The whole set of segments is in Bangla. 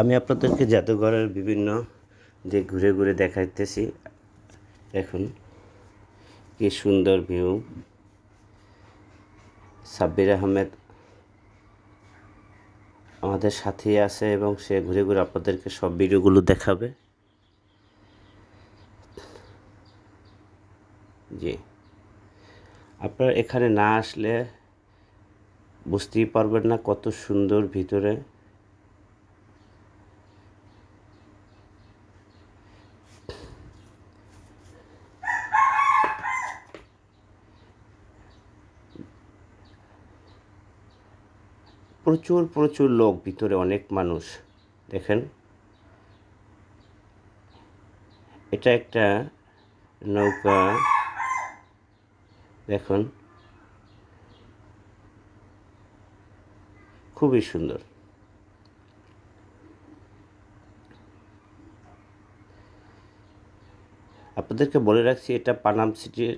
আমি আপনাদেরকে জাদুঘরের বিভিন্ন যে ঘুরে ঘুরে দেখাইতেছি। দেখুন কি সুন্দর ভিউ। সাব্বির আহমেদ আমাদের সাথেই আছে এবং সে ঘুরে ঘুরে আপনাদেরকে সব ভিডিওগুলো দেখাবে। জি, আপনারা এখানে না আসলে বুঝতেই পারবেন না কত সুন্দর ভিতরে। প্রচুর প্রচুর লোক ভিতরে, অনেক মানুষ। দেখেন, এটা একটা নৌকা। দেখুন খুবই সুন্দর। আপনাদেরকে বলে রাখছি, এটা পানাম সিটির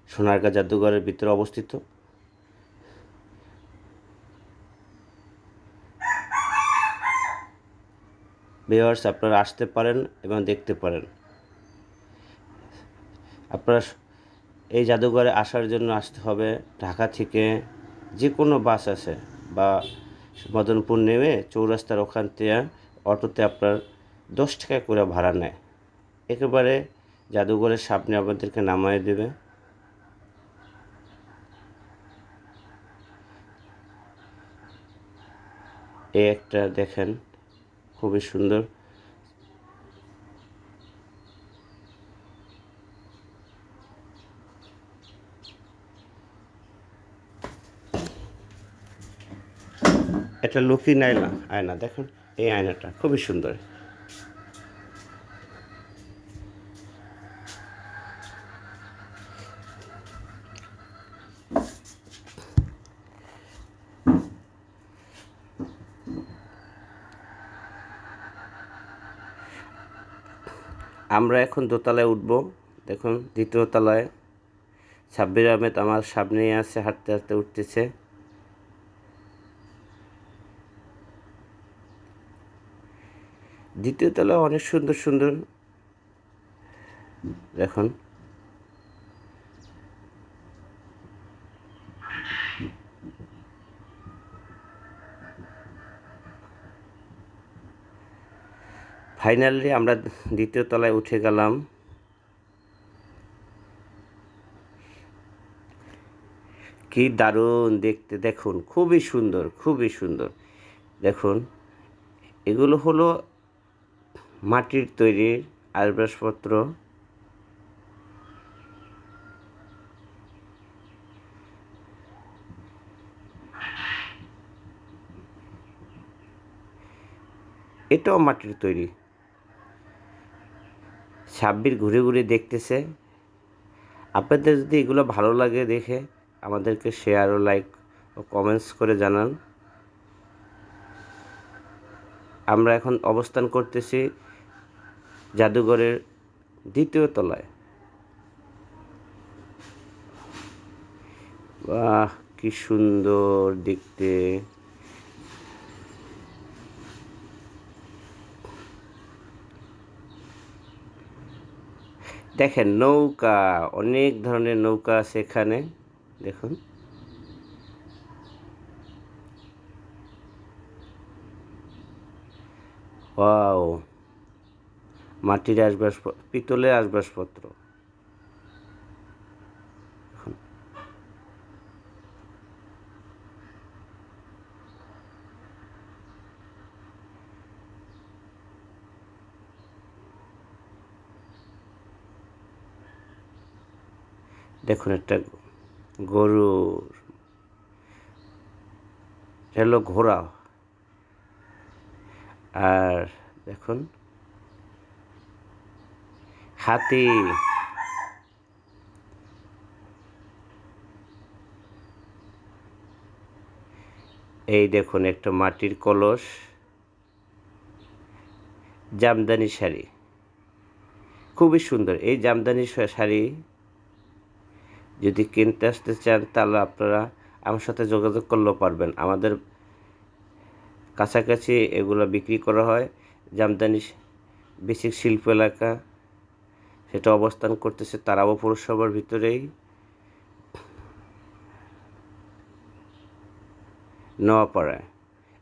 সোনারগাঁ জাদুঘরের ভিতরে অবস্থিত। ভিউয়ার্স, আপনারা আসতে পারেন এবং দেখতে পারেন। আপনারা এই জাদুঘরে আসার জন্য আসতে হবে ঢাকা থেকে। যে কোনো বাস আছে বা মদনপুর নেমে চৌরাস্তার ওখান থেকে অটোতে আপনার 10 টাকা করে ভাড়া নেয়। একেবারে জাদুঘরের সামনে আপনাদেরকে নামায় দেবে। এই একটা দেখেন, খুবই সুন্দর। এটা লুকিং আয়না, আয়না দেখুন। এই আয়নাটা খুবই সুন্দর। আমরা এখন দোতলায় উঠব। দেখুন, দ্বিতীয় তলায় সাব্বির আহমেদ আমার সামনেই আছে, হাঁটতে হাঁটতে উঠতেছে। দ্বিতীয় তলায় অনেক সুন্দর সুন্দর। দেখুন, ফাইনালি আমরা দ্বিতীয় তলায় উঠে গেলাম। কি দারুণ দেখতে! দেখুন, খুবই সুন্দর, খুবই সুন্দর। দেখুন, এগুলো হলো মাটির তৈরি আসবাবপত্র। এটাও মাটির তৈরি। সাব্বির ঘুরে ঘুরে দেখতেছে। আপনাদের যদি এগুলো ভালো লাগে দেখে, আমাদেরকে শেয়ার ও লাইক ও কমেন্টস করে জানান। আমরা এখন অবস্থান করতেছি জাদুঘরের দ্বিতীয় তলায়। বাহ, কি সুন্দর দেখতে! দেখেন, নৌকা, অনেক ধরনের নৌকা আছে এখানে। দেখুন, ওয়াও! মাটির আসবাবপত্র, পিতলের আসবাবপত্র। দেখুন, একটা গরুর, এটা হলো ঘোড়া। আর দেখুন, হাতি। এই দেখুন, একটা মাটির কলস। জামদানি শাড়ি, খুবই সুন্দর। এই জামদানি শাড়ি যদি কিনতে আসতে চান, তাহলে আপনারা আমার সাথে যোগাযোগ করলেও পারবেন। আমাদের কাছাকাছি এগুলো বিক্রি করা হয়। জামদানি বেসিক শিল্প এলাকা সেটা অবস্থান করতেছে তারাবো পৌরসভার ভিতরেই, নোয়াপাড়ায়।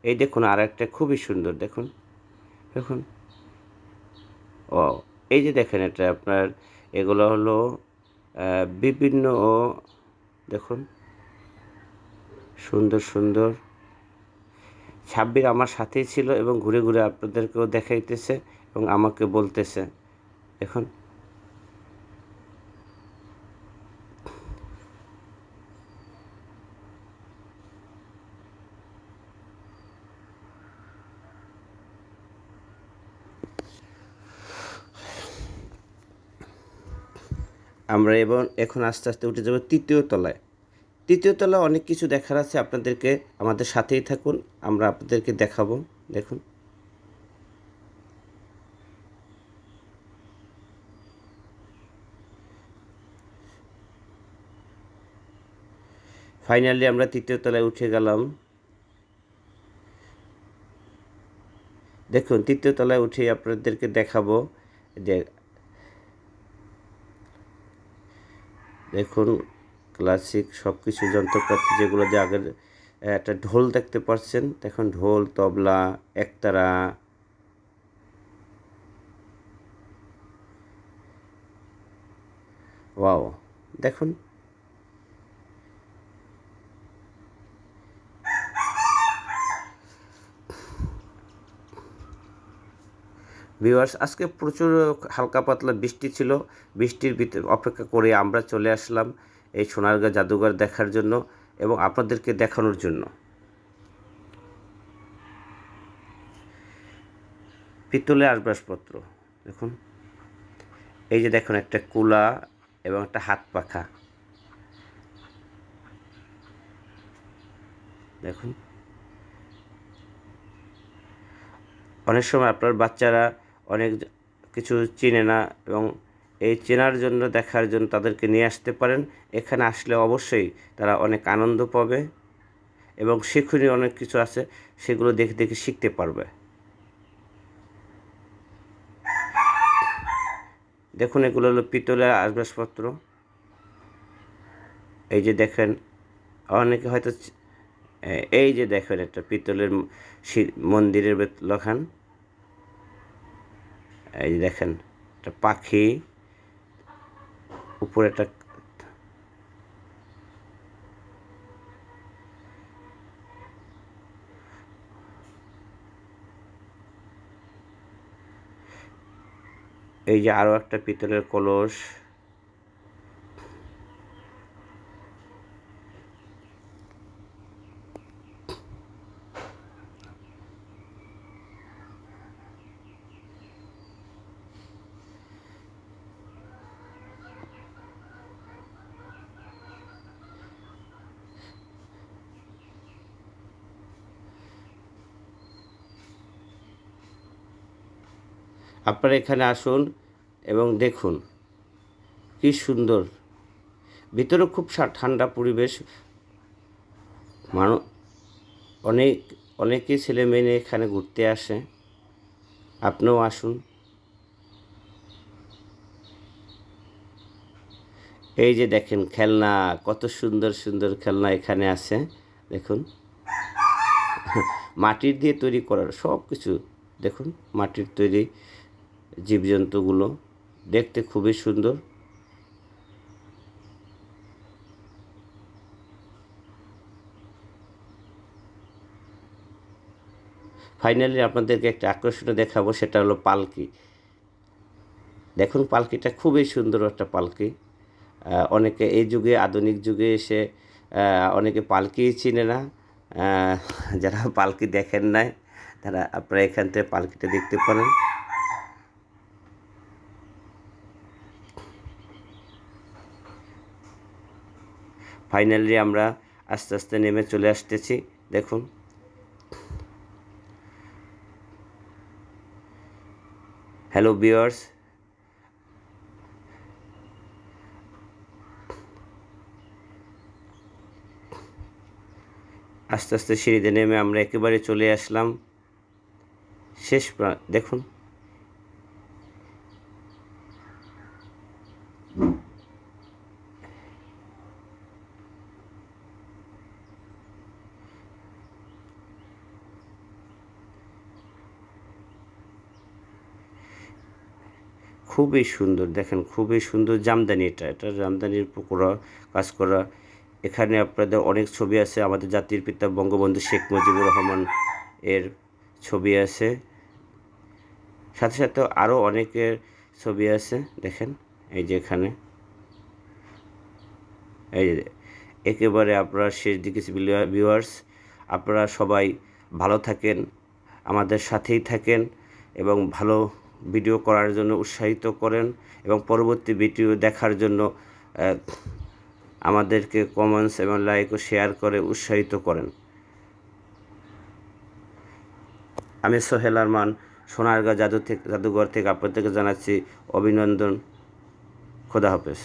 এই দেখুন আর একটা খুবই সুন্দর, দেখুন দেখুন, ও এই যে দেখেন এটা আপনার, এগুলো হলো বিভিন্ন, দেখুন সুন্দর সুন্দর। সাব্বির আমার সাথেই ছিল এবং ঘুরে ঘুরে আপনাদেরকেও দেখাইতেছে এবং আমাকে বলতেছে, দেখুন আমরা এখন আস্তে আস্তে উঠে যাব তৃতীয় তলায়। তৃতীয় তলায় অনেক কিছু দেখার আছে, আপনাদেরকে আমাদের সাথেই থাকুন, আমরা আপনাদেরকে দেখাবো। দেখুন ফাইনালি আমরা তৃতীয় তলায় উঠে গেলাম। দেখুন তৃতীয় তলায় উঠে আপনাদেরকে দেখাবো যে, দেখুন ক্লাসিক সব কিছু যন্ত্রপাতি যেগুলো দিয়ে আগের, একটা ঢোল দেখতে পাচ্ছেন, দেখুন ঢোল, তবলা, একতারা, ওয়াও দেখুন। ভিউয়ার্স আজকে প্রচুর হালকা পাতলা বৃষ্টি ছিল, বৃষ্টির ভিতরে অপেক্ষা করে আমরা চলে আসলাম এই সোনারগাঁ জাদুঘর দেখার জন্য এবং আপনাদেরকে দেখানোর জন্য। পিতলের আসবাবপত্র দেখুন, এই যে দেখুন একটা কুলা এবং একটা হাত পাখা, দেখুন। অনেক সময় আপনার বাচ্চারা অনেক কিছু চেনে না এবং এই চেনার জন্য, দেখার জন্য তাদেরকে নিয়ে আসতে পারেন। এখানে আসলে অবশ্যই তারা অনেক আনন্দ পাবে এবং শিক্ষণীয় অনেক কিছু আছে, সেগুলো দেখে দেখে শিখতে পারবে। দেখুন এগুলো হলো পিতলের আসবাবপত্র। এই যে দেখেন, অনেকে হয়তো এই যে দেখেন একটা পিতলের মন্দিরের লখান, এই যে দেখেন একটা পাখি উপরে একটা, এই যে আরও একটা পিতলের কলস। আপনারা এখানে আসুন এবং দেখুন কি সুন্দর, ভিতরে খুব ঠান্ডা পরিবেশ। মানুষ অনেকেই ছেলে মেয়ে এখানে ঘুরতে আসে, আপনিও আসুন। এই যে দেখেন খেলনা, কত সুন্দর সুন্দর খেলনা এখানে আছে, দেখুন মাটির দিয়ে তৈরি করার সব কিছু, দেখুন মাটির তৈরি জীবজন্তুগুলো দেখতে খুবই সুন্দর। ফাইনালি আপনাদেরকে একটা আকর্ষণীয় দেখাবো, সেটা হলো পালকি। দেখুন পালকিটা খুবই সুন্দর একটা পালকি। অনেকে এই যুগে, আধুনিক যুগে এসে অনেকে পালকি চিনে না। যারা পালকি দেখেন নাই তারা আপনারা এখান থেকে পালকিটা দেখতে পারেন। ফাইনালি আমরা আস্তে আস্তে নেমে চলে আসতেছি, দেখুন হ্যালো ভিউয়ার্স, আস্তে আস্তে সিঁড়িতে নেমে আমরা একেবারে চলে আসলাম শেষ দেখুন খুবই সুন্দর, দেখেন খুবই সুন্দর জামদানি। এটা জামদানির করা কাজ করা। এখানে আপনাদের অনেক ছবি আছে, আমাদের জাতির পিতা বঙ্গবন্ধু শেখ মুজিবুর রহমান এর ছবি আছে, সাথে সাথে আরও অনেকের ছবি আছে। দেখেন এই যে এখানে এই একেবারে আপনারা শেষ দিকে ভিউয়ার্স, আপনারা সবাই ভালো থাকেন, আমাদের সাথেই থাকেন এবং ভালো ভিডিও করার জন্য উৎসাহিত করেন এবং পরবর্তী ভিডিও দেখার জন্য আমাদেরকে কমেন্টস এবং লাইক ও শেয়ার করে উৎসাহিত করেন। আমি সোহেল আরমান সোনারগাঁ জাদুঘর থেকে আপনাদেরকে জানাচ্ছি অভিনন্দন। খোদা হাফেজ।